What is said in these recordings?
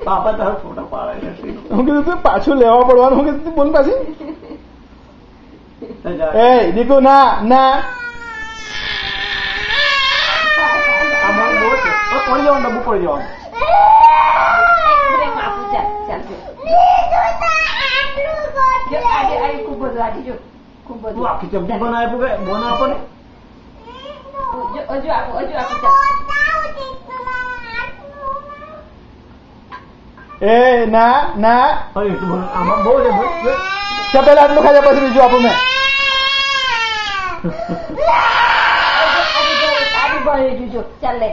પાપા તારો ફોટો પાડે હું કીધું તું પાછું લેવા પડવાનું. હું કીધું બોલ પાછી. એ દીકુ ના ના પડી જવાનું ડબ્બું પડી જવાનું. ખૂબ તું બધું આખી ચમચી બનાવે બોન આપો ને. હજુ આપો એ ના ના આમાં બહુ છે. ચા પેલા આટલું ખાઈ પછી બીજું આપું મેં. ચાલ લે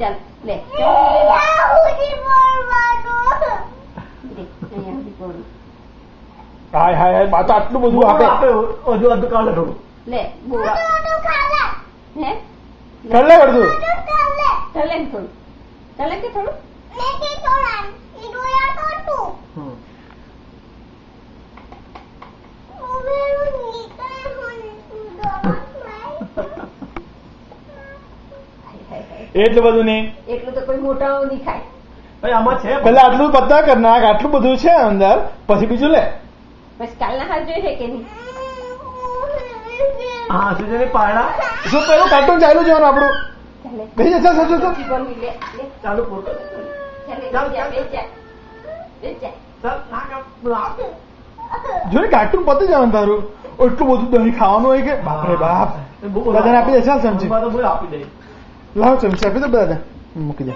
ચાલ લે હાય હાય હાય બા તો આટલું બધું આપે. હજુ અડધું કાલે થોડું લે હે કર લે અડધું. તલે થોડું તલે કે થોડું એટલું બધું નહીં. એટલું તો કોઈ મોટા નહીં ખાય. ભાઈ આમાં છે પેલા આટલું પત્તા કર નાખ. આટલું બધું છે અંદર પછી બીજું લે. બસ કાલના હાથ જોઈ છે કે નહીં. હા સુજની પાડા શું પેલું કાર્ટૂન ચાલુ જવાનું આપણું. બેસી જા ચાલ ચાલ ચાલુ પૂરો જો ને કાર્ટૂન પતી જવાનું તારું. એટલું બધું દહીં ખાવાનું હોય કે બાપરે બાપ. બધાને આપી દે ચાલ ચમચી. આપી દે. લાવ ચમચી આપી દે બધા મૂકી દે.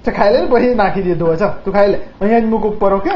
ચાલ ખાઈ લે ને પછી નાખી દે. તું ચાલ તું ખાઈ લે. અહીંયા જ મૂક ઉપર. ઓકે.